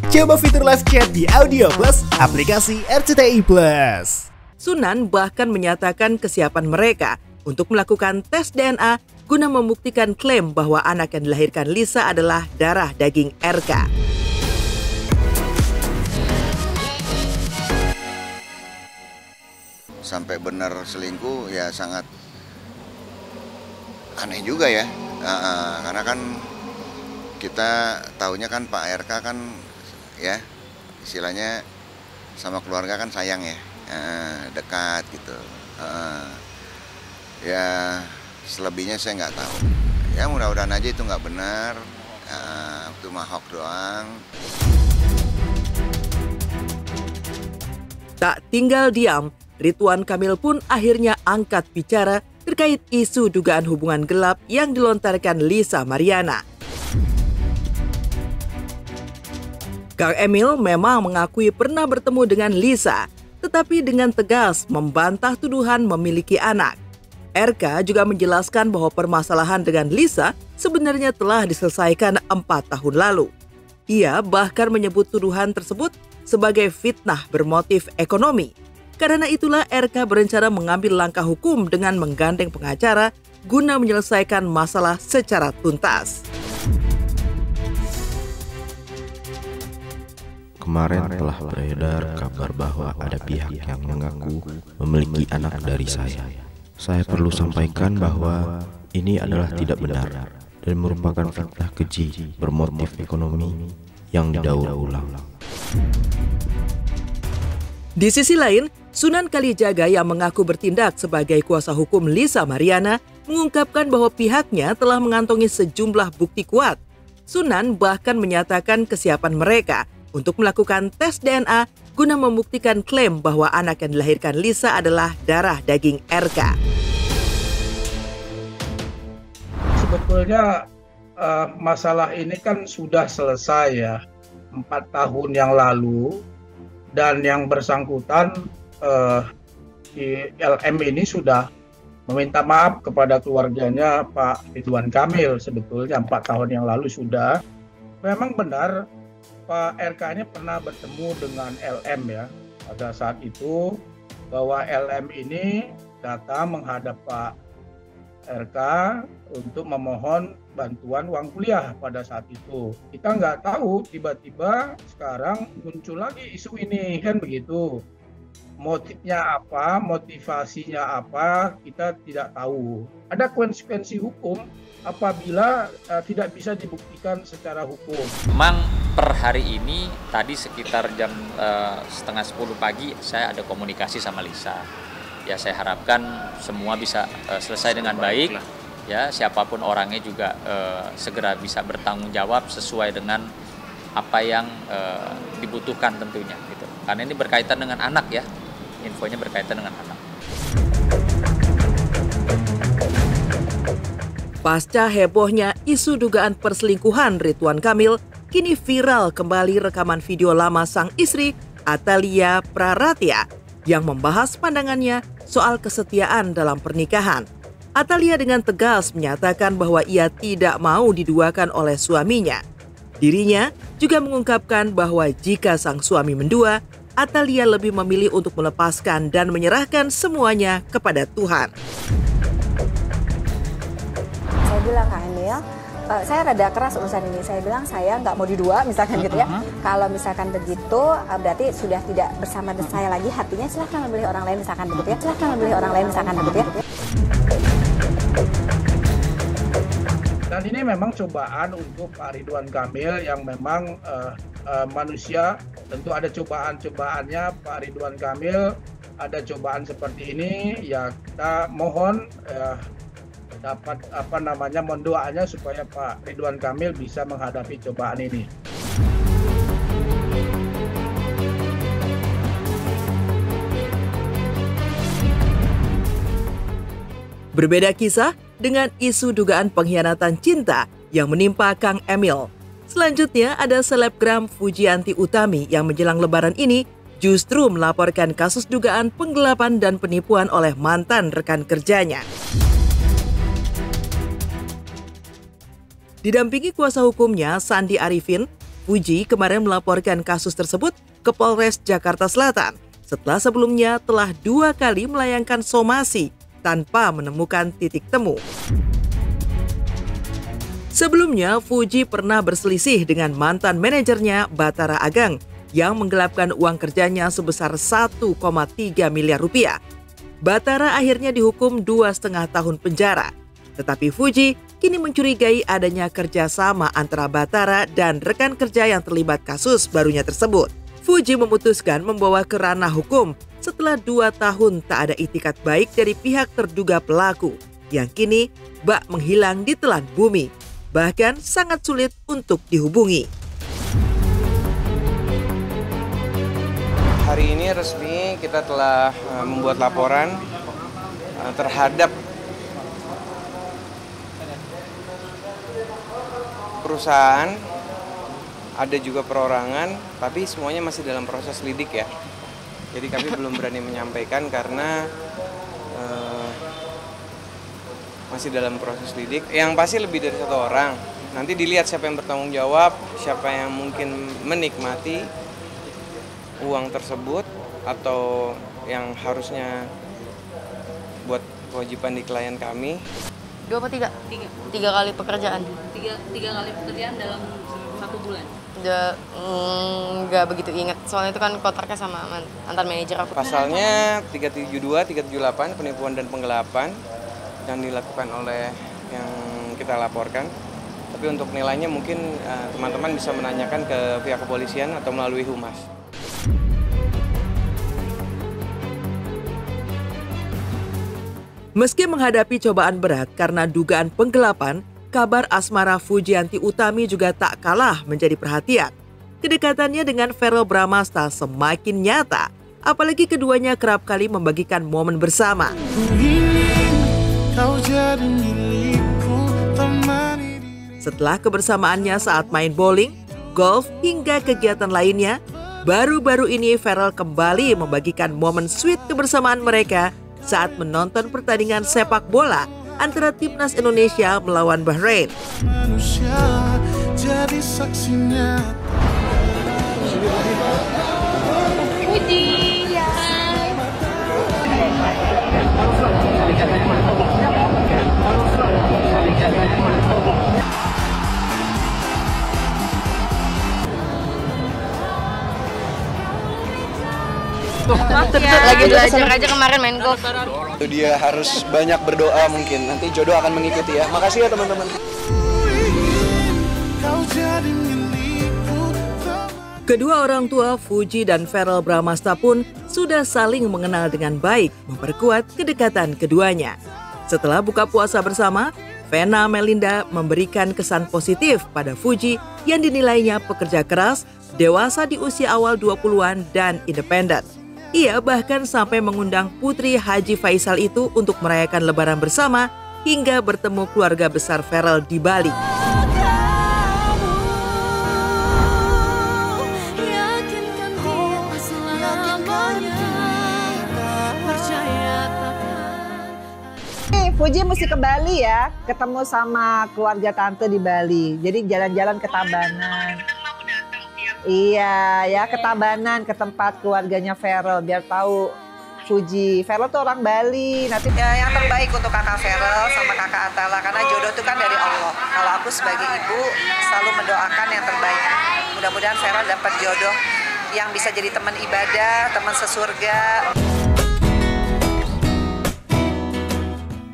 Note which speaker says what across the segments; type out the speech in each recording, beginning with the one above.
Speaker 1: Coba fitur live chat di Audio Plus, aplikasi RCTI Plus.
Speaker 2: Sunan bahkan menyatakan kesiapan mereka untuk melakukan tes DNA guna membuktikan klaim bahwa anak yang dilahirkan Lisa adalah darah daging RK.
Speaker 3: Sampai benar selingkuh ya sangat aneh juga ya, karena kan kita taunya kan Pak RK kan ya istilahnya sama keluarga kan sayang ya, dekat gitu, ya selebihnya saya nggak tahu, ya mudah-mudahan aja itu nggak benar, itu mah hoax doang.
Speaker 2: Tak tinggal diam, Ridwan Kamil pun akhirnya angkat bicara terkait isu dugaan hubungan gelap yang dilontarkan Lisa Mariana. Kang Emil memang mengakui pernah bertemu dengan Lisa, tetapi dengan tegas membantah tuduhan memiliki anak. RK juga menjelaskan bahwa permasalahan dengan Lisa sebenarnya telah diselesaikan 4 tahun lalu. Ia bahkan menyebut tuduhan tersebut sebagai fitnah bermotif ekonomi. Karena itulah RK berencana mengambil langkah hukum dengan menggandeng pengacara guna menyelesaikan masalah secara tuntas.
Speaker 4: Kemarin telah beredar kabar bahwa ada pihak yang mengaku memiliki anak dari saya. Saya perlu sampaikan bahwa ini adalah tidak benar dan merupakan fitnah keji bermotif ekonomi yang didaur ulang.
Speaker 2: Di sisi lain, Sunan Kalijaga yang mengaku bertindak sebagai kuasa hukum Lisa Mariana mengungkapkan bahwa pihaknya telah mengantongi sejumlah bukti kuat. Sunan bahkan menyatakan kesiapan mereka untuk melakukan tes DNA guna membuktikan klaim bahwa anak yang dilahirkan Lisa adalah darah daging RK.
Speaker 5: Sebetulnya masalah ini kan sudah selesai ya 4 tahun yang lalu, dan yang bersangkutan di LM ini sudah meminta maaf kepada keluarganya Pak Ridwan Kamil. Sebetulnya 4 tahun yang lalu sudah. Memang benar Pak RK ini pernah bertemu dengan LM ya pada saat itu, bahwa LM ini datang menghadap Pak RK untuk memohon bantuan uang kuliah pada saat itu. Kita nggak tahu, tiba-tiba sekarang muncul lagi isu ini, kan begitu. Motifnya apa, motivasinya apa, kita tidak tahu. Ada konsekuensi hukum apabila tidak bisa dibuktikan secara hukum.
Speaker 6: Memang per hari ini, tadi sekitar jam 9:30 pagi, saya ada komunikasi sama Lisa. Ya, saya harapkan semua bisa selesai dengan baik. Ya, siapapun orangnya juga segera bisa bertanggung jawab sesuai dengan apa yang dibutuhkan tentunya. Gitu. Karena ini berkaitan dengan anak ya, infonya berkaitan dengan anak.
Speaker 2: Pasca hebohnya isu dugaan perselingkuhan Ridwan Kamil, kini viral kembali rekaman video lama sang istri Atalia Praratya yang membahas pandangannya soal kesetiaan dalam pernikahan. Atalia dengan tegas menyatakan bahwa ia tidak mau diduakan oleh suaminya. Dirinya juga mengungkapkan bahwa jika sang suami mendua, Atalia lebih memilih untuk melepaskan dan menyerahkan semuanya kepada Tuhan.
Speaker 7: Saya bilang Kak Emil, saya rada keras urusan ini. Saya bilang saya nggak mau didua, misalkan gitu ya. Kalau misalkan begitu, berarti sudah tidak bersama saya lagi. Hatinya silahkan memilih orang lain, misalkan begitu ya. Silahkan memilih orang lain, misalkan begitu ya.
Speaker 5: Dan ini memang cobaan untuk Pak Ridwan Kamil yang memang manusia, tentu ada cobaan-cobaannya. Pak Ridwan Kamil ada cobaan seperti ini, ya kita mohon dapat mendoanya supaya Pak Ridwan Kamil bisa menghadapi cobaan ini.
Speaker 2: Berbeda kisah dengan isu dugaan pengkhianatan cinta yang menimpa Kang Emil. Selanjutnya ada selebgram Fujianti Utami yang menjelang lebaran ini justru melaporkan kasus dugaan penggelapan dan penipuan oleh mantan rekan kerjanya. Didampingi kuasa hukumnya Sandi Arifin, Fuji kemarin melaporkan kasus tersebut ke Polres Jakarta Selatan setelah sebelumnya telah 2 kali melayangkan somasi tanpa menemukan titik temu. Sebelumnya, Fuji pernah berselisih dengan mantan manajernya Bathara Agang yang menggelapkan uang kerjanya sebesar 1,3 miliar rupiah. Bathara akhirnya dihukum 2,5 tahun penjara. Tetapi Fuji kini mencurigai adanya kerjasama antara Bathara dan rekan kerja yang terlibat kasus barunya tersebut. Fuji memutuskan membawa ke ranah hukum setelah 2 tahun tak ada itikat baik dari pihak terduga pelaku yang kini bak menghilang di telan bumi. Bahkan sangat sulit untuk dihubungi.
Speaker 8: Hari ini resmi kita telah membuat laporan terhadap perusahaan, ada juga perorangan, tapi semuanya masih dalam proses lidik ya. Jadi kami belum berani menyampaikan karena masih dalam proses lidik. Yang pasti lebih dari 1 orang. Nanti dilihat siapa yang bertanggung jawab, siapa yang mungkin menikmati uang tersebut atau yang harusnya buat kewajiban di klien kami.
Speaker 9: 2 apa 3? 3 kali pekerjaan.
Speaker 10: 3 kali pekerjaan dalam 1 bulan?
Speaker 9: Nggak begitu ingat, soalnya itu kan kontraknya sama antar manajer aku.
Speaker 8: Pasalnya 372, 378 penipuan dan penggelapan yang dilakukan oleh yang kita laporkan. Tapi untuk nilainya mungkin teman-teman bisa menanyakan ke pihak kepolisian atau melalui humas.
Speaker 2: Meski menghadapi cobaan berat karena dugaan penggelapan, kabar asmara Fujianti Utami juga tak kalah menjadi perhatian. Kedekatannya dengan Verrel Bramasta semakin nyata, apalagi keduanya kerap kali membagikan momen bersama. Setelah kebersamaannya saat main bowling, golf, hingga kegiatan lainnya, baru-baru ini Verrel kembali membagikan momen sweet kebersamaan mereka saat menonton pertandingan sepak bola antara Timnas Indonesia melawan Bahrain.
Speaker 9: Lagi belajar aja kemarin main golf.
Speaker 11: Dia harus banyak berdoa mungkin, nanti jodoh akan mengikuti ya. Makasih ya teman-teman.
Speaker 2: Kedua orang tua Fuji dan Verrel Bramasta pun sudah saling mengenal dengan baik, memperkuat kedekatan keduanya. Setelah buka puasa bersama, Vena Melinda memberikan kesan positif pada Fuji yang dinilainya pekerja keras, dewasa di usia awal 20-an dan independen. Ia bahkan sampai mengundang putri Haji Faisal itu untuk merayakan Lebaran bersama hingga bertemu keluarga besar Verrel di Bali.
Speaker 12: Fuji mesti ke Bali ya, ketemu sama keluarga tante di Bali. Jadi jalan-jalan ke Tabanan. Iya ya, ke Tabanan, ke tempat keluarganya Verrel biar tahu Fuji. Verrel tuh orang Bali. Nanti ya, yang terbaik untuk kakak Verrel sama kakak Atala karena jodoh itu kan dari Allah. Kalau aku sebagai ibu selalu mendoakan yang terbaik. Mudah-mudahan Verrel dapat jodoh yang bisa jadi teman ibadah, teman sesurga.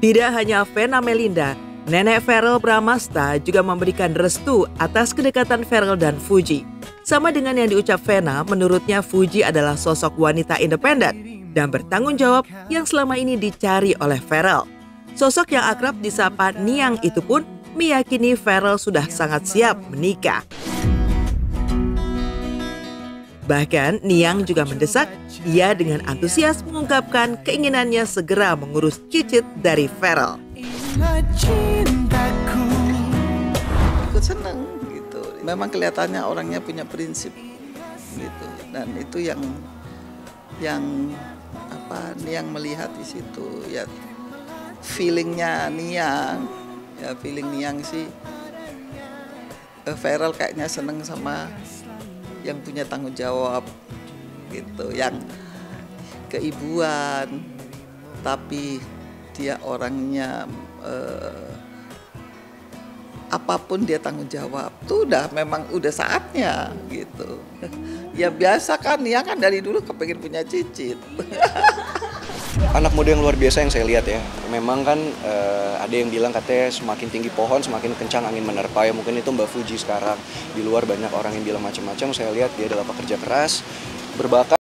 Speaker 2: Tidak hanya Vena Melinda, nenek Verrel Bramasta juga memberikan restu atas kedekatan Verrel dan Fuji. Sama dengan yang diucap Vena, menurutnya Fuji adalah sosok wanita independen dan bertanggung jawab yang selama ini dicari oleh Verrel. Sosok yang akrab disapa Niang itu pun meyakini Verrel sudah sangat siap menikah. Bahkan Niang juga mendesak ia dengan antusias mengungkapkan keinginannya segera mengurus cicit dari Verrel.
Speaker 13: Ikut seneng gitu. Memang kelihatannya orangnya punya prinsip gitu. Dan itu yang Niang melihat di situ ya, feelingnya Niang. Ya feeling Niang sih Feral kayaknya seneng sama yang punya tanggung jawab gitu, yang keibuan, tapi dia orangnya apapun dia tanggung jawab. Tuh memang udah saatnya gitu. Ya biasa kan, ya kan dari dulu kepengen punya cicit.
Speaker 11: Anak muda yang luar biasa yang saya lihat ya. Memang kan ada yang bilang katanya semakin tinggi pohon semakin kencang angin menerpa, ya mungkin itu Mbak Fuji sekarang. Di luar banyak orang yang bilang macam-macam. Saya lihat dia adalah pekerja keras, berbakat.